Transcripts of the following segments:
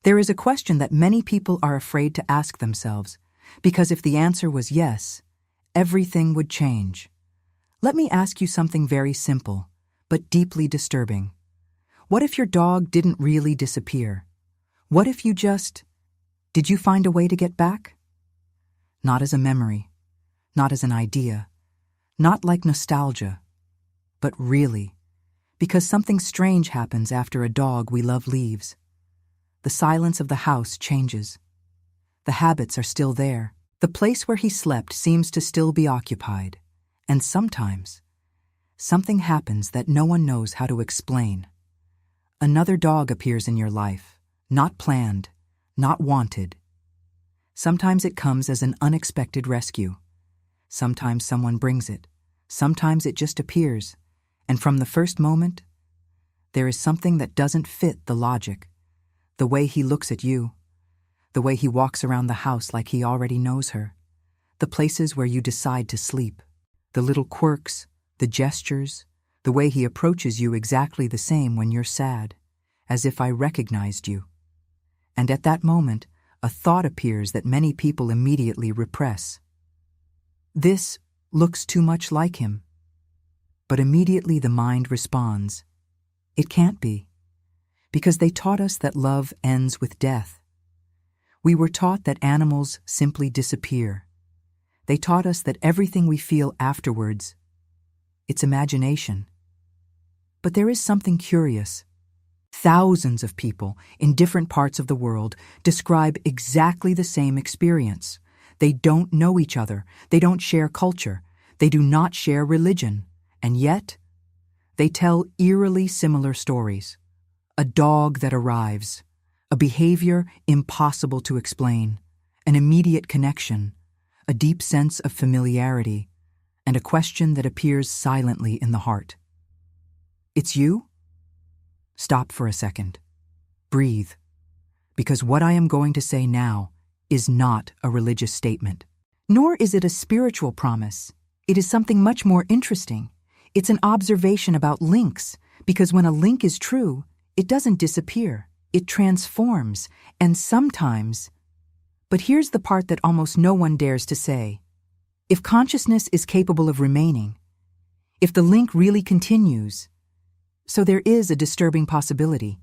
There is a question that many people are afraid to ask themselves, because if the answer was yes, everything would change. Let me ask you something very simple, but deeply disturbing. What if your dog didn't really disappear? What if did you find a way to get back? Not as a memory, not as an idea, not like nostalgia, but really, because something strange happens after a dog we love leaves. The silence of the house changes. The habits are still there. The place where he slept seems to still be occupied. And sometimes, something happens that no one knows how to explain. Another dog appears in your life, not planned, not wanted. Sometimes it comes as an unexpected rescue. Sometimes someone brings it. Sometimes it just appears. And from the first moment, there is something that doesn't fit the logic. The way he looks at you, the way he walks around the house like he already knows her, the places where you decide to sleep, the little quirks, the gestures, the way he approaches you exactly the same when you're sad, as if I recognized you. And at that moment, a thought appears that many people immediately repress. This looks too much like him. But immediately the mind responds, it can't be. Because they taught us that love ends with death. We were taught that animals simply disappear. They taught us that everything we feel afterwards, it's imagination. But there is something curious. Thousands of people in different parts of the world describe exactly the same experience. They don't know each other. They don't share culture. They do not share religion. And yet, they tell eerily similar stories. A dog that arrives, a behavior impossible to explain, an immediate connection, a deep sense of familiarity, and a question that appears silently in the heart. It's you? Stop for a second. Breathe. Because what I am going to say now is not a religious statement. Nor is it a spiritual promise. It is something much more interesting. It's an observation about links, because when a link is true, it doesn't disappear. It transforms, and sometimes... But here's the part that almost no one dares to say. If consciousness is capable of remaining, if the link really continues, so there is a disturbing possibility.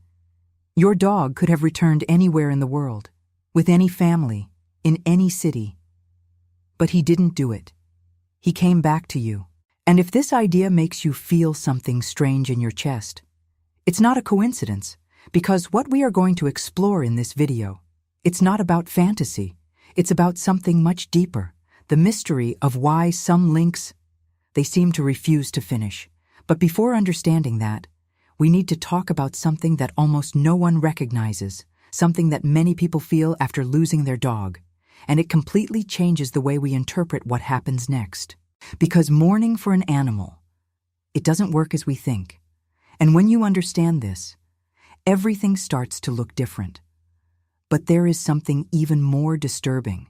Your dog could have returned anywhere in the world, with any family, in any city. But he didn't do it. He came back to you. And if this idea makes you feel something strange in your chest, it's not a coincidence, because what we are going to explore in this video, it's not about fantasy. It's about something much deeper, the mystery of why some links, they seem to refuse to finish. But before understanding that, we need to talk about something that almost no one recognizes, something that many people feel after losing their dog, and it completely changes the way we interpret what happens next. Because mourning for an animal, it doesn't work as we think. And when you understand this, everything starts to look different. But there is something even more disturbing,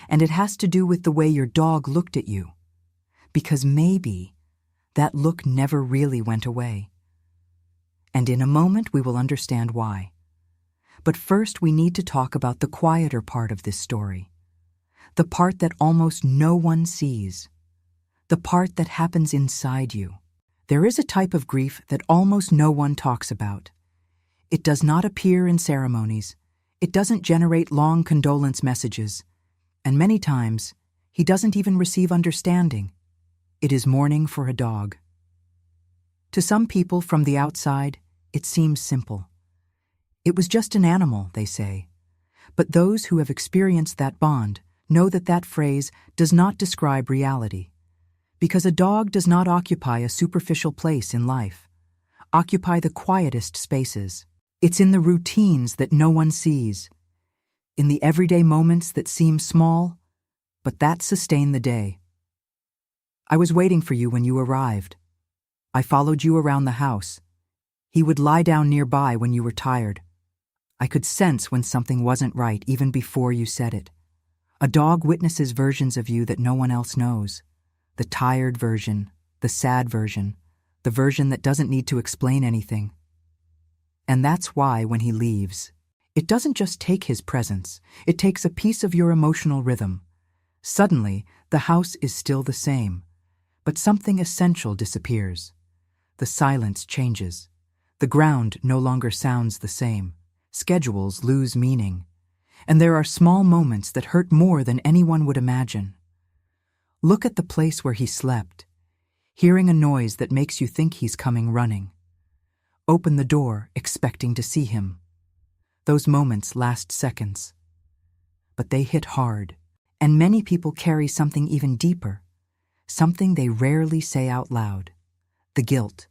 and it has to do with the way your dog looked at you. Because maybe that look never really went away. And in a moment we will understand why. But first we need to talk about the quieter part of this story. The part that almost no one sees. The part that happens inside you. There is a type of grief that almost no one talks about. It does not appear in ceremonies. It doesn't generate long condolence messages. And many times, he doesn't even receive understanding. It is mourning for a dog. To some people from the outside, it seems simple. It was just an animal, they say. But those who have experienced that bond know that that phrase does not describe reality. Because a dog does not occupy a superficial place in life, occupy the quietest spaces. It's in the routines that no one sees, in the everyday moments that seem small, but that sustain the day. I was waiting for you when you arrived. I followed you around the house. He would lie down nearby when you were tired. I could sense when something wasn't right even before you said it. A dog witnesses versions of you that no one else knows. The tired version, the sad version, the version that doesn't need to explain anything. And that's why when he leaves, It doesn't just take his presence, it takes a piece of your emotional rhythm. Suddenly, the house is still the same, but something essential disappears. The silence changes. The ground no longer sounds the same. Schedules lose meaning. And there are small moments that hurt more than anyone would imagine. Look at the place where he slept, hearing a noise that makes you think he's coming running. Open the door, expecting to see him. Those moments last seconds. But they hit hard, and many people carry something even deeper, something they rarely say out loud. The guilt.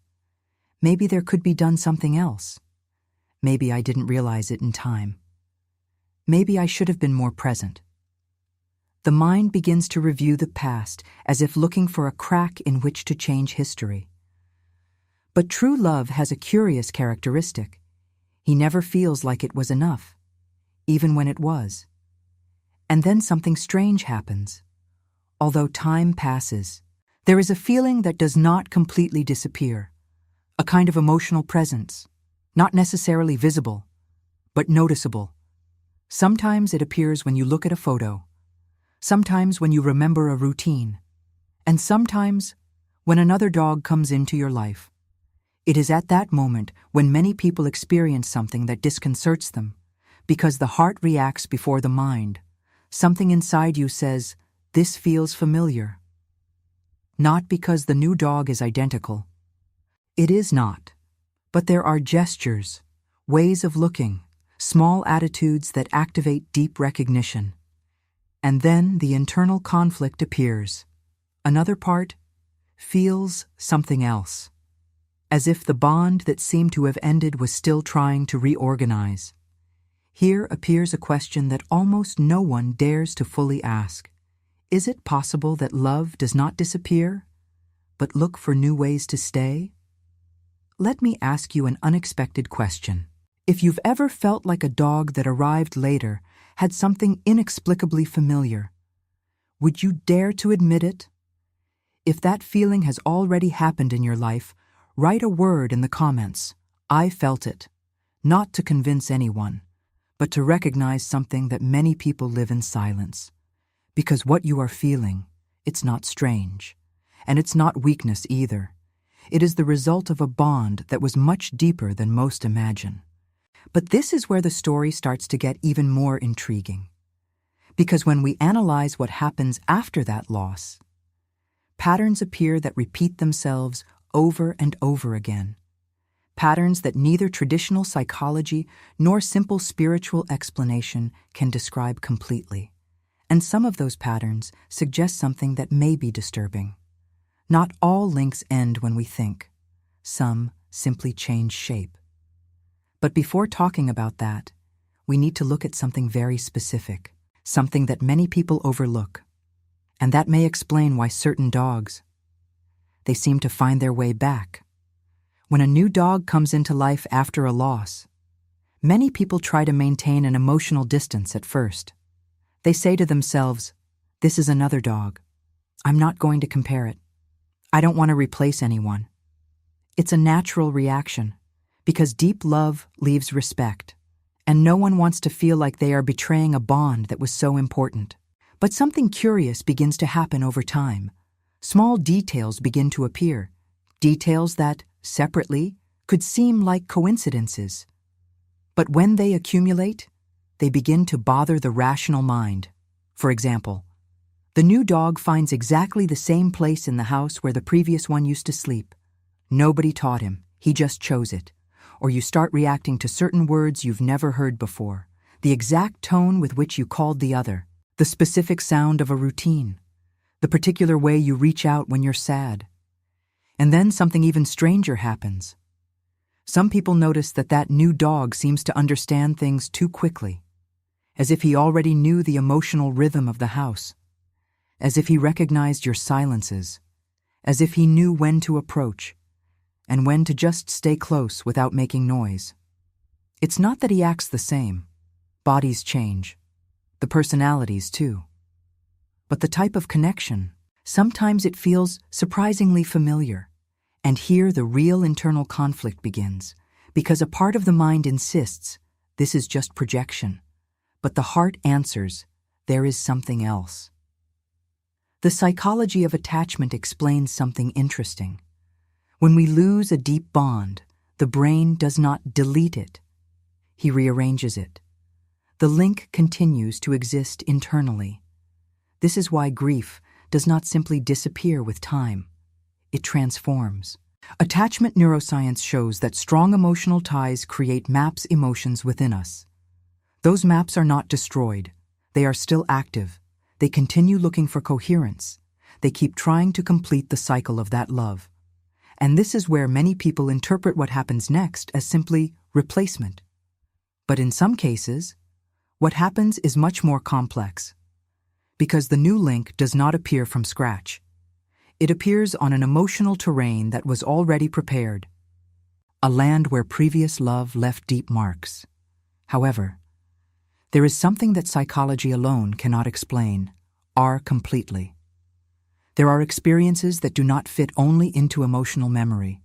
Maybe there could be done something else. Maybe I didn't realize it in time. Maybe I should have been more present. The mind begins to review the past as if looking for a crack in which to change history. But true love has a curious characteristic. He never feels like it was enough, even when it was. And then something strange happens. Although time passes, there is a feeling that does not completely disappear, a kind of emotional presence, not necessarily visible, but noticeable. Sometimes it appears when you look at a photo, sometimes when you remember a routine, and sometimes when another dog comes into your life. It is at that moment when many people experience something that disconcerts them, because the heart reacts before the mind. Something inside you says, "This feels familiar." Not because the new dog is identical. It is not. But there are gestures, ways of looking, small attitudes that activate deep recognition. And then the internal conflict appears. Another part feels something else, as if the bond that seemed to have ended was still trying to reorganize. Here appears a question that almost no one dares to fully ask. Is it possible that love does not disappear, but look for new ways to stay? Let me ask you an unexpected question. If you've ever felt like a dog that arrived later had something inexplicably familiar, would you dare to admit it? If that feeling has already happened in your life, write a word in the comments. I felt it. Not to convince anyone, but to recognize something that many people live in silence. Because what you are feeling, it's not strange. And it's not weakness either. It is the result of a bond that was much deeper than most imagine. But this is where the story starts to get even more intriguing. Because when we analyze what happens after that loss, patterns appear that repeat themselves over and over again. Patterns that neither traditional psychology nor simple spiritual explanation can describe completely. And some of those patterns suggest something that may be disturbing. Not all links end when we think. Some simply change shape. But before talking about that, we need to look at something very specific, something that many people overlook. And that may explain why certain dogs, they seem to find their way back. When a new dog comes into life after a loss, many people try to maintain an emotional distance at first. They say to themselves, "This is another dog. I'm not going to compare it. I don't want to replace anyone." It's a natural reaction, because deep love leaves respect, and no one wants to feel like they are betraying a bond that was so important. But something curious begins to happen over time. Small details begin to appear, details that, separately, could seem like coincidences. But when they accumulate, they begin to bother the rational mind. For example, the new dog finds exactly the same place in the house where the previous one used to sleep. Nobody taught him, he just chose it. Or you start reacting to certain words you've never heard before, the exact tone with which you called the other, the specific sound of a routine, the particular way you reach out when you're sad. And then something even stranger happens. Some people notice that that new dog seems to understand things too quickly, as if he already knew the emotional rhythm of the house, as if he recognized your silences, as if he knew when to approach, and when to just stay close without making noise. It's not that he acts the same. Bodies change. The personalities, too. But the type of connection, sometimes it feels surprisingly familiar. And here the real internal conflict begins, because a part of the mind insists, this is just projection. But the heart answers, there is something else. The psychology of attachment explains something interesting. When we lose a deep bond, the brain does not delete it. He rearranges it. The link continues to exist internally. This is why grief does not simply disappear with time. It transforms. Attachment neuroscience shows that strong emotional ties create maps emotions within us. Those maps are not destroyed. They are still active. They continue looking for coherence. They keep trying to complete the cycle of that love. And this is where many people interpret what happens next as simply replacement. But in some cases, what happens is much more complex. Because the new link does not appear from scratch. It appears on an emotional terrain that was already prepared. A land where previous love left deep marks. However, there is something that psychology alone cannot explain, or completely. There are experiences that do not fit only into emotional memory.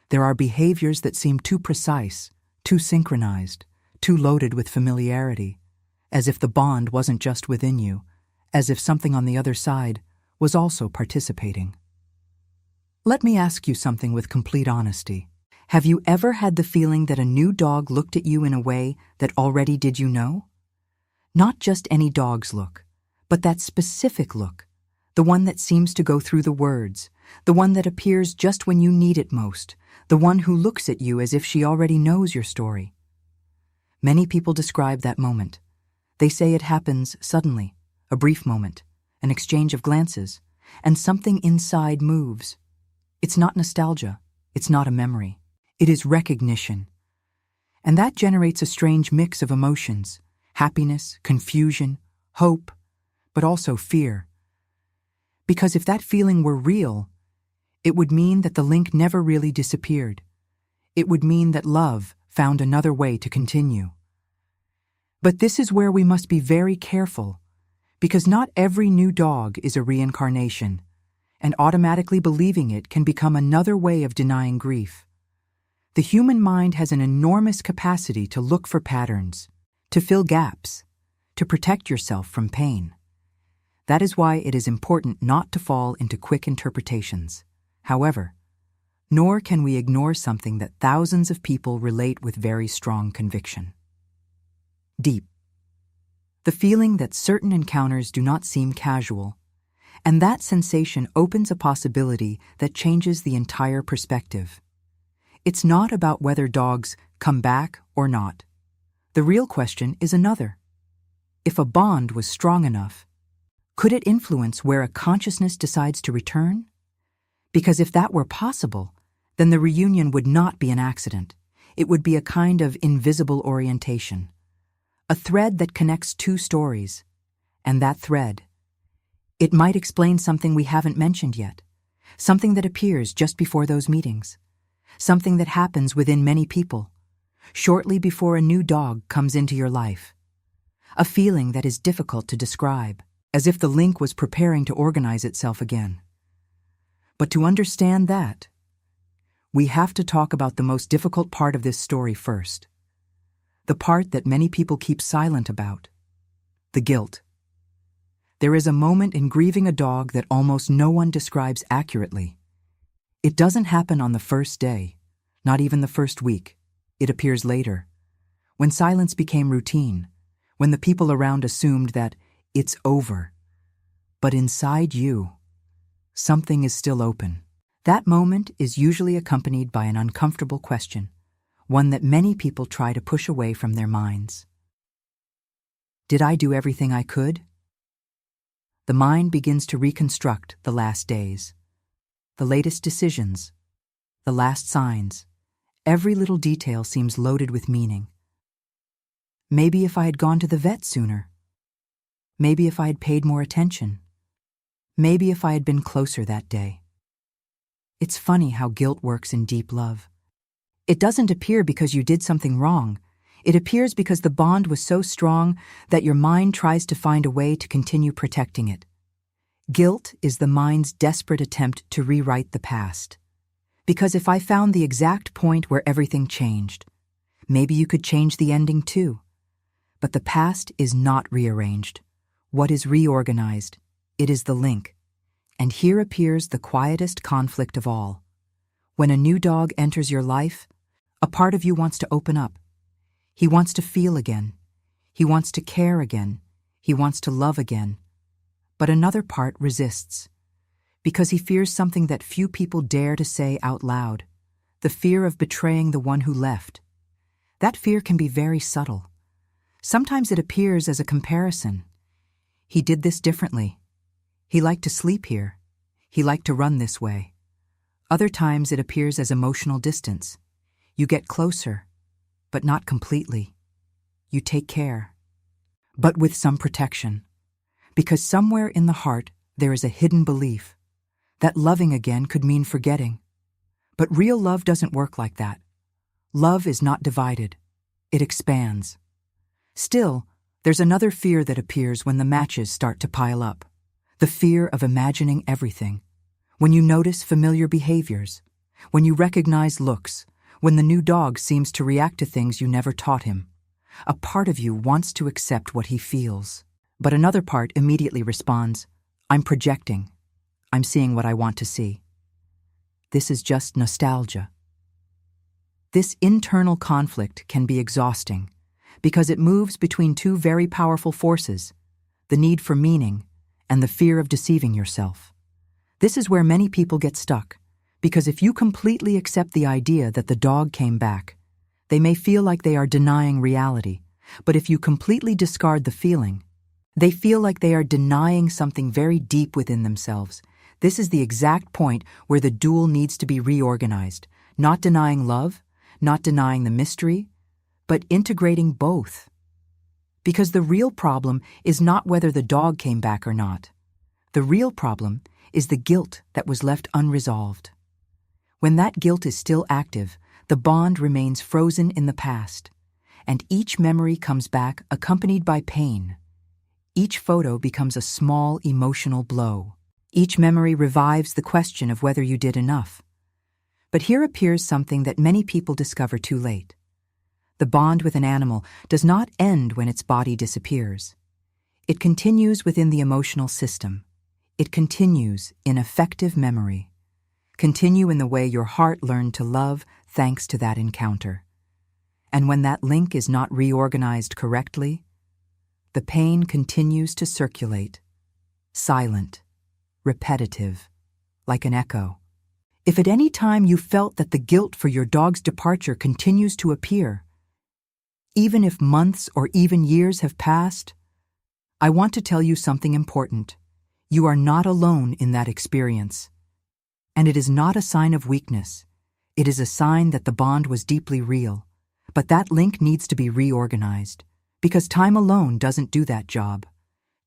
There are behaviors that seem too precise, too synchronized, too loaded with familiarity, as if the bond wasn't just within you, as if something on the other side was also participating. Let me ask you something with complete honesty. Have you ever had the feeling that a new dog looked at you in a way that already did you know? Not just any dog's look, but that specific look, the one that seems to go through the words, the one that appears just when you need it most, the one who looks at you as if she already knows your story. Many people describe that moment. They say it happens suddenly, a brief moment, an exchange of glances, and something inside moves. It's not nostalgia, it's not a memory, it is recognition. And that generates a strange mix of emotions, happiness, confusion, hope, but also fear. Because if that feeling were real, it would mean that the link never really disappeared. It would mean that love found another way to continue. But this is where we must be very careful, because not every new dog is a reincarnation, and automatically believing it can become another way of denying grief. The human mind has an enormous capacity to look for patterns, to fill gaps, to protect yourself from pain. That is why it is important not to fall into quick interpretations. However, nor can we ignore something that thousands of people relate with very strong conviction. Deep. The feeling that certain encounters do not seem casual, and that sensation opens a possibility that changes the entire perspective. It's not about whether dogs come back or not. The real question is another. If a bond was strong enough, could it influence where a consciousness decides to return? Because if that were possible, then the reunion would not be an accident. It would be a kind of invisible orientation. A thread that connects two stories. And that thread, it might explain something we haven't mentioned yet. Something that appears just before those meetings. Something that happens within many people, shortly before a new dog comes into your life. A feeling that is difficult to describe, as if the link was preparing to organize itself again. But to understand that, we have to talk about the most difficult part of this story first. The part that many people keep silent about. The guilt. There is a moment in grieving a dog that almost no one describes accurately. It doesn't happen on the first day, not even the first week. It appears later, when silence became routine, when the people around assumed that it's over. But inside you, something is still open. That moment is usually accompanied by an uncomfortable question, one that many people try to push away from their minds. Did I do everything I could? The mind begins to reconstruct the last days, the latest decisions, the last signs. Every little detail seems loaded with meaning. Maybe if I had gone to the vet sooner. Maybe if I had paid more attention. Maybe if I had been closer that day. It's funny how guilt works in deep love. It doesn't appear because you did something wrong. It appears because the bond was so strong that your mind tries to find a way to continue protecting it. Guilt is the mind's desperate attempt to rewrite the past. Because if I found the exact point where everything changed, Maybe you could change the ending too. But the past is not rearranged. What is reorganized? It is the link. And here appears the quietest conflict of all. When a new dog enters your life, a part of you wants to open up. He wants to feel again. He wants to care again. He wants to love again. But another part resists, because he fears something that few people dare to say out loud, the fear of betraying the one who left. That fear can be very subtle. Sometimes it appears as a comparison. He did this differently. He liked to sleep here. He liked to run this way. Other times it appears as emotional distance. You get closer, but not completely. You take care, but with some protection. Because somewhere in the heart there is a hidden belief that loving again could mean forgetting. But real love doesn't work like that. Love is not divided. It expands. Still, there's another fear that appears when the matches start to pile up. The fear of imagining everything. When you notice familiar behaviors. When you recognize looks. When the new dog seems to react to things you never taught him. A part of you wants to accept what he feels. But another part immediately responds, I'm projecting. I'm seeing what I want to see. This is just nostalgia. This internal conflict can be exhausting because it moves between two very powerful forces, the need for meaning and the fear of deceiving yourself. This is where many people get stuck, because if you completely accept the idea that the dog came back, they may feel like they are denying reality, but if you completely discard the feeling, they feel like they are denying something very deep within themselves. This is the exact point where the duel needs to be reorganized, not denying love, not denying the mystery, but integrating both. Because the real problem is not whether the dog came back or not. The real problem is the guilt that was left unresolved. When that guilt is still active, the bond remains frozen in the past, and each memory comes back accompanied by pain. Each photo becomes a small emotional blow. Each memory revives the question of whether you did enough. But here appears something that many people discover too late. The bond with an animal does not end when its body disappears. It continues within the emotional system. It continues in affective memory. Continue in the way your heart learned to love thanks to that encounter. And when that link is not reorganized correctly, the pain continues to circulate, silent, repetitive, like an echo. If at any time you felt that the guilt for your dog's departure continues to appear, even if months or even years have passed, I want to tell you something important. You are not alone in that experience. And it is not a sign of weakness. It is a sign that the bond was deeply real. But that link needs to be reorganized, because time alone doesn't do that job.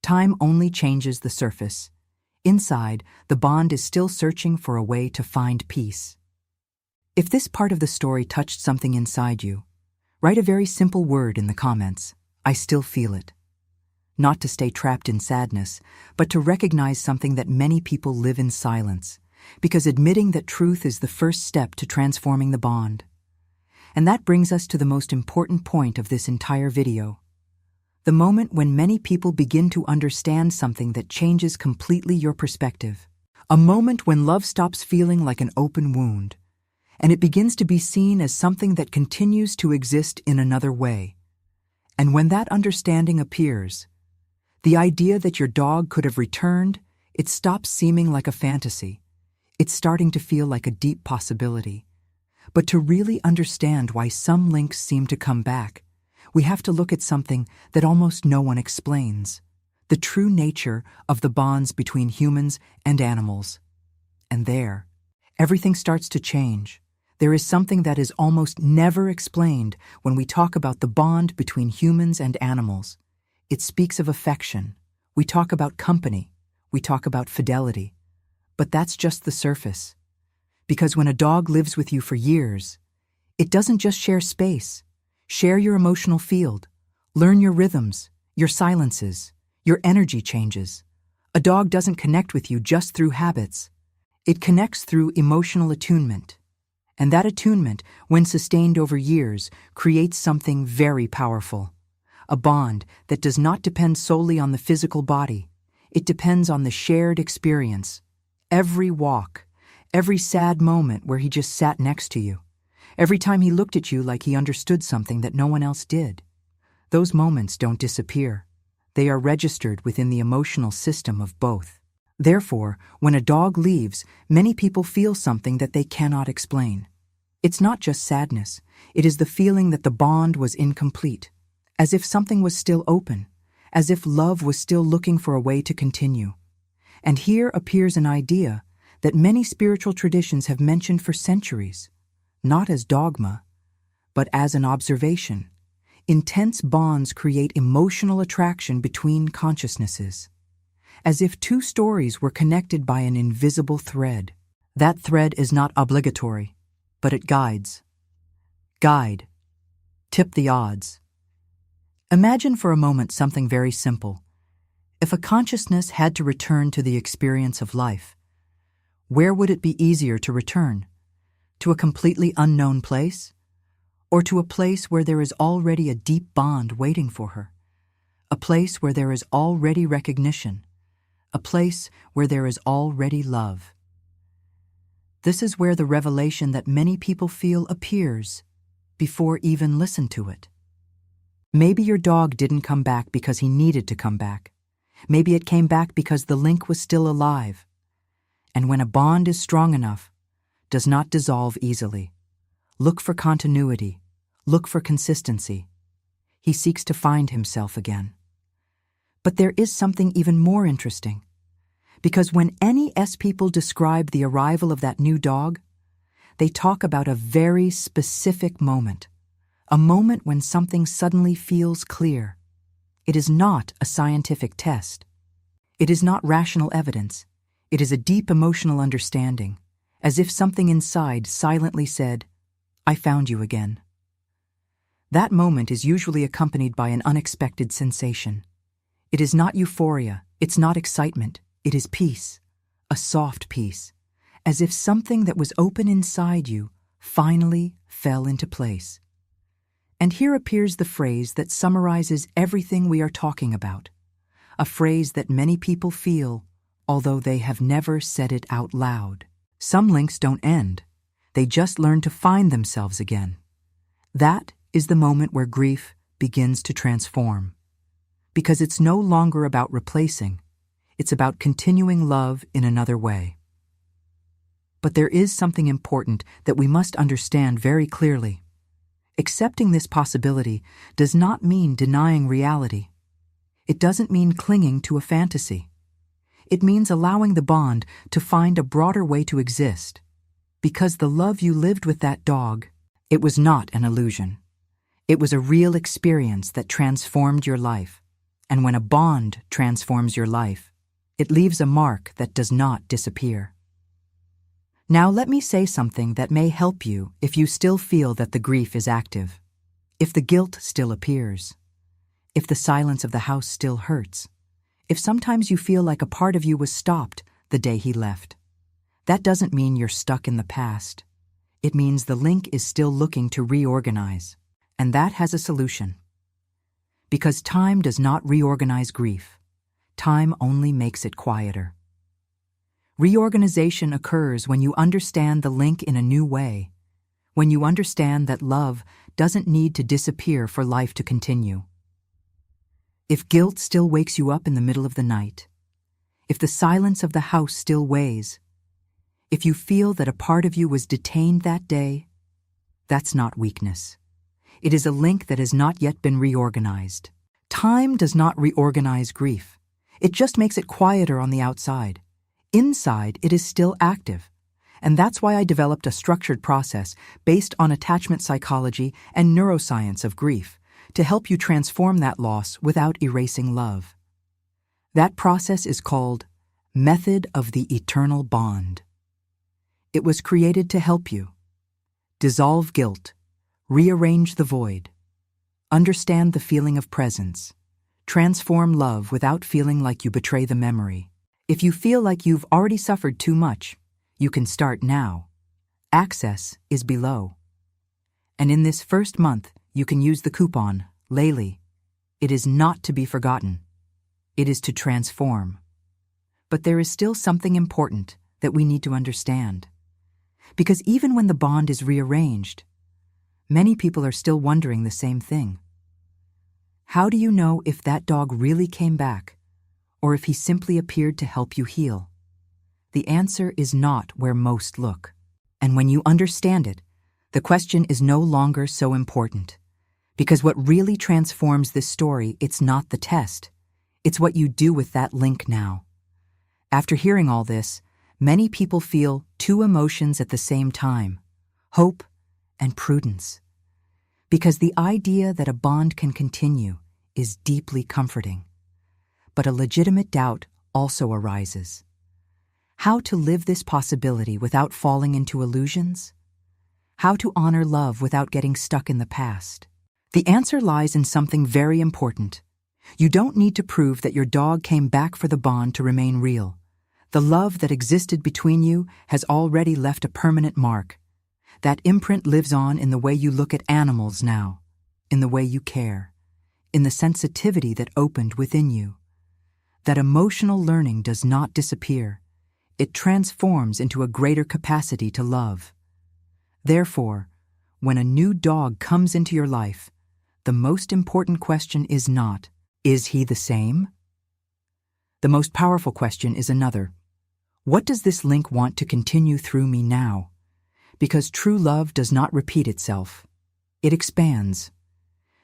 Time only changes the surface. Inside, the bond is still searching for a way to find peace. If this part of the story touched something inside you, write a very simple word in the comments. I still feel it. Not to stay trapped in sadness, but to recognize something that many people live in silence, because admitting that truth is the first step to transforming the bond. And that brings us to the most important point of this entire video. The moment when many people begin to understand something that changes completely your perspective. A moment when love stops feeling like an open wound, and it begins to be seen as something that continues to exist in another way. And when that understanding appears, the idea that your dog could have returned, it stops seeming like a fantasy. It's starting to feel like a deep possibility. But to really understand why some links seem to come back, we have to look at something that almost no one explains: the true nature of the bonds between humans and animals. And there, everything starts to change. There is something that is almost never explained when we talk about the bond between humans and animals. It speaks of affection. We talk about company. We talk about fidelity. But that's just the surface. Because when a dog lives with you for years, it doesn't just share space. Share your emotional field. Learn your rhythms, your silences, your energy changes. A dog doesn't connect with you just through habits. It connects through emotional attunement. And that attunement, when sustained over years, creates something very powerful. A bond that does not depend solely on the physical body. It depends on the shared experience. Every walk, every sad moment where he just sat next to you. Every time he looked at you like he understood something that no one else did. Those moments don't disappear. They are registered within the emotional system of both. Therefore, when a dog leaves, many people feel something that they cannot explain. It's not just sadness. It is the feeling that the bond was incomplete, as if something was still open, as if love was still looking for a way to continue. And here appears an idea that many spiritual traditions have mentioned for centuries, not as dogma, but as an observation. Intense bonds create emotional attraction between consciousnesses, as if two stories were connected by an invisible thread. That thread is not obligatory, but it guides. Guide. Tip the odds. Imagine for a moment something very simple. If a consciousness had to return to the experience of life, where would it be easier to return? To a completely unknown place? Or to a place where there is already a deep bond waiting for her? A place where there is already recognition? A place where there is already love? This is where the revelation that many people feel appears before even listen to it. Maybe your dog didn't come back because he needed to come back. Maybe it came back because the link was still alive. And when a bond is strong enough, does not dissolve easily. Look for continuity. Look for consistency. He seeks to find himself again. But there is something even more interesting. Because when NES people describe the arrival of that new dog, they talk about a very specific moment. A moment when something suddenly feels clear. It is not a scientific test. It is not rational evidence. It is a deep emotional understanding, as if something inside silently said, "I found you again." That moment is usually accompanied by an unexpected sensation. It is not euphoria, it's not excitement, it is peace, a soft peace, as if something that was open inside you finally fell into place. And here appears the phrase that summarizes everything we are talking about, a phrase that many people feel, although they have never said it out loud. Some links don't end. They just learn to find themselves again. That is the moment where grief begins to transform. Because it's no longer about replacing, it's about continuing love in another way. But there is something important that we must understand very clearly. Accepting this possibility does not mean denying reality. It doesn't mean clinging to a fantasy. It means allowing the bond to find a broader way to exist. Because the love you lived with that dog, it was not an illusion. It was a real experience that transformed your life. And when a bond transforms your life, it leaves a mark that does not disappear. Now let me say something that may help you if you still feel that the grief is active, if the guilt still appears, if the silence of the house still hurts, if sometimes you feel like a part of you was stopped the day he left. That doesn't mean you're stuck in the past. It means the link is still looking to reorganize, and that has a solution. Because time does not reorganize grief. Time only makes it quieter. Reorganization occurs when you understand the link in a new way, when you understand that love doesn't need to disappear for life to continue. If guilt still wakes you up in the middle of the night, if the silence of the house still weighs, if you feel that a part of you was detained that day, that's not weakness. It is a link that has not yet been reorganized. Time does not reorganize grief. It just makes it quieter on the outside. Inside, it is still active. And that's why I developed a structured process based on attachment psychology and neuroscience of grief to help you transform that loss without erasing love. That process is called Method of the Eternal Bond. It was created to help you dissolve guilt, rearrange the void, understand the feeling of presence, transform love without feeling like you betray the memory. If you feel like you've already suffered too much, you can start now. Access is below. And in this first month, you can use the coupon, Layli. It is not to be forgotten. It is to transform. But there is still something important that we need to understand. Because even when the bond is rearranged, many people are still wondering the same thing. How do you know if that dog really came back, or if he simply appeared to help you heal? The answer is not where most look. And when you understand it, the question is no longer so important. Because what really transforms this story, it's not the test. It's what you do with that link now. After hearing all this, many people feel two emotions at the same time: hope and prudence. Because the idea that a bond can continue is deeply comforting. But a legitimate doubt also arises. How to live this possibility without falling into illusions? How to honor love without getting stuck in the past? The answer lies in something very important. You don't need to prove that your dog came back for the bond to remain real. The love that existed between you has already left a permanent mark. That imprint lives on in the way you look at animals now, in the way you care, in the sensitivity that opened within you. That emotional learning does not disappear. It transforms into a greater capacity to love. Therefore, when a new dog comes into your life, the most important question is not, is he the same? The most powerful question is another. What does this link want to continue through me now? Because true love does not repeat itself. It expands.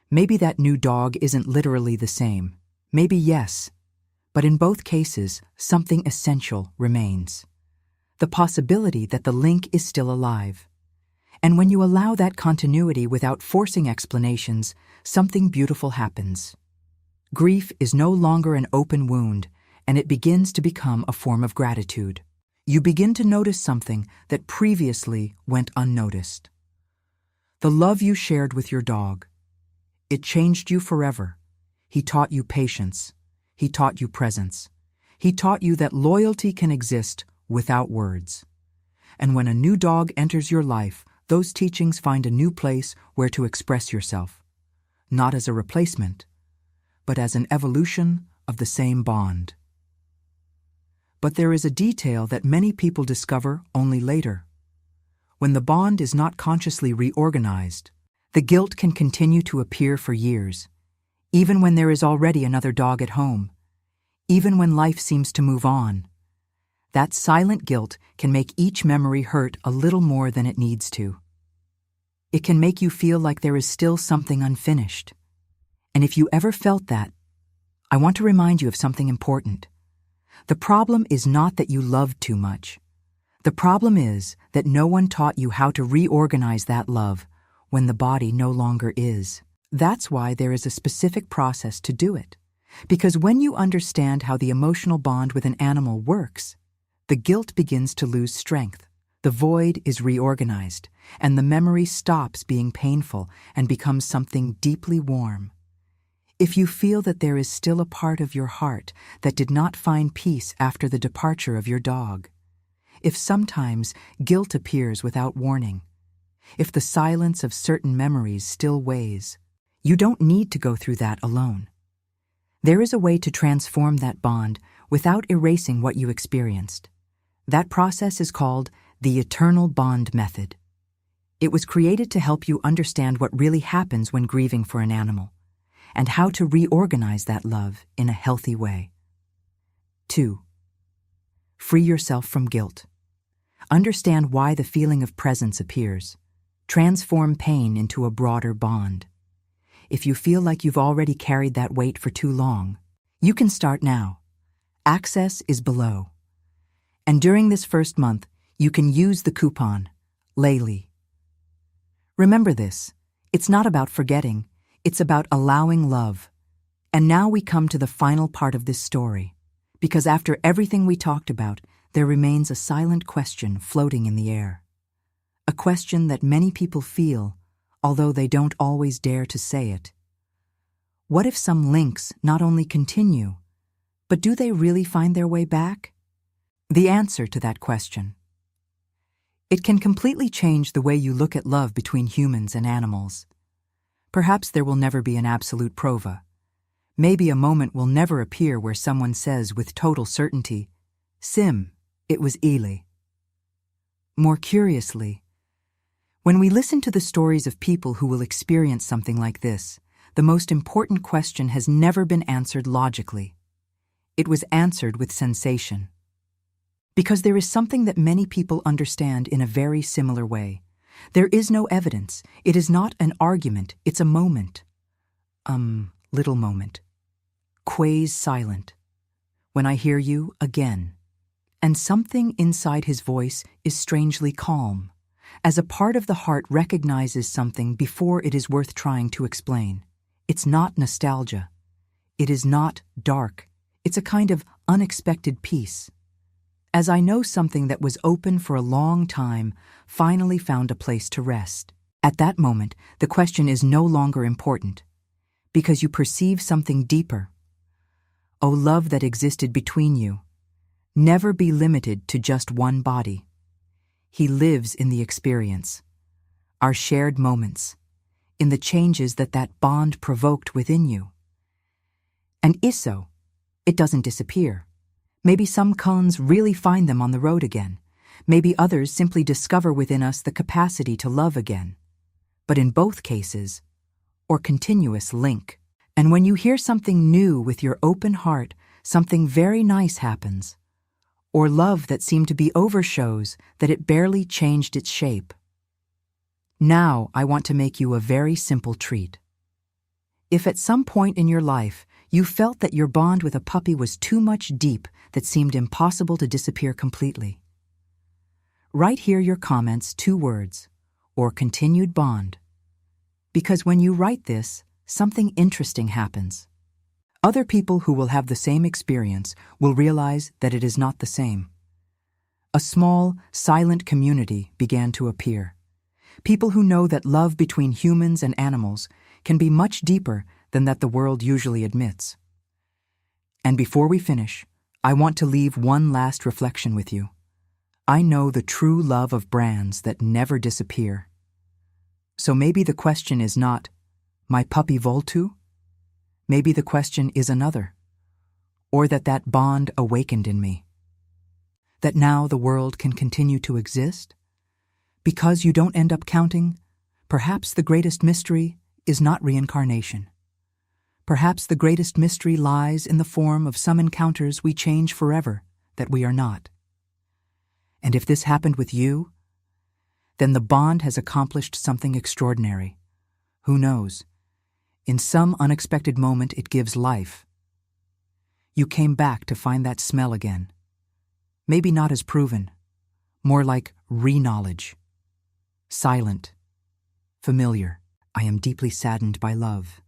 Maybe that new dog isn't literally the same. Maybe yes. But in both cases, something essential remains. The possibility that the link is still alive. And when you allow that continuity without forcing explanations, something beautiful happens. Grief is no longer an open wound, and it begins to become a form of gratitude. You begin to notice something that previously went unnoticed. The love you shared with your dog. It changed you forever. He taught you patience. He taught you presence. He taught you that loyalty can exist without words. And when a new dog enters your life, those teachings find a new place where to express yourself, not as a replacement, but as an evolution of the same bond. But there is a detail that many people discover only later. When the bond is not consciously reorganized, the guilt can continue to appear for years, even when there is already another dog at home, even when life seems to move on. That silent guilt can make each memory hurt a little more than it needs to. It can make you feel like there is still something unfinished. And if you ever felt that, I want to remind you of something important. The problem is not that you loved too much. The problem is that no one taught you how to reorganize that love when the body no longer is. That's why there is a specific process to do it. Because when you understand how the emotional bond with an animal works, the guilt begins to lose strength. The void is reorganized, and the memory stops being painful and becomes something deeply warm. If you feel that there is still a part of your heart that did not find peace after the departure of your dog, if sometimes guilt appears without warning, if the silence of certain memories still weighs, you don't need to go through that alone. There is a way to transform that bond without erasing what you experienced. That process is called the eternal bond method. It was created to help you understand what really happens when grieving for an animal, and how to reorganize that love in a healthy way. 2. Free yourself from guilt. Understand why the feeling of presence appears. Transform pain into a broader bond. If you feel like you've already carried that weight for too long, you can start now. Access is below. And during this first month, you can use the coupon, Layli. Remember this, it's not about forgetting, it's about allowing love. And now we come to the final part of this story, because after everything we talked about, there remains a silent question floating in the air. A question that many people feel, although they don't always dare to say it. What if some links not only continue, but do they really find their way back? The answer to that question It can completely change the way you look at love between humans and animals. Perhaps there will never be an absolute prova. Maybe a moment will never appear where someone says with total certainty, "Sim, it was Ely." More curiously, when we listen to the stories of people who will experience something like this, the most important question has never been answered logically. It was answered with sensation. Because there is something that many people understand in a very similar way. There is no evidence. It is not an argument. It's a moment. Little moment. Quays silent. When I hear you again. And something inside his voice is strangely calm, as a part of the heart recognizes something before it is worth trying to explain. It's not nostalgia. It is not dark. It's a kind of unexpected peace. As I know something that was open for a long time finally found a place to rest. At that moment, the question is no longer important, because you perceive something deeper. O love that existed between you, never be limited to just one body. He lives in the experience, our shared moments, in the changes that bond provoked within you. And isso, it doesn't disappear. Maybe some cons really find them on the road again. Maybe others simply discover within us the capacity to love again. But in both cases, or continuous link. And when you hear something new with your open heart, something very nice happens. Or love that seemed to be overshows that it barely changed its shape. Now I want to make you a very simple treat. If at some point in your life you felt that your bond with a puppy was too much deep that seemed impossible to disappear completely, write here your comments 2 words, or continued bond. Because when you write this, something interesting happens. Other people who will have the same experience will realize that it is not the same. A small, silent community began to appear. People who know that love between humans and animals can be much deeper than that the world usually admits. And before we finish, I want to leave one last reflection with you. I know the true love of brands that never disappear. So maybe the question is not, my puppy Voltu? Maybe the question is another, or that bond awakened in me. That now the world can continue to exist? Because you don't end up counting, perhaps the greatest mystery is not reincarnation. Perhaps the greatest mystery lies in the form of some encounters we change forever that we are not. And if this happened with you, then the bond has accomplished something extraordinary. Who knows? In some unexpected moment it gives life. You came back to find that smell again. Maybe not as proven, more like re-knowledge. Silent, familiar. I am deeply saddened by love.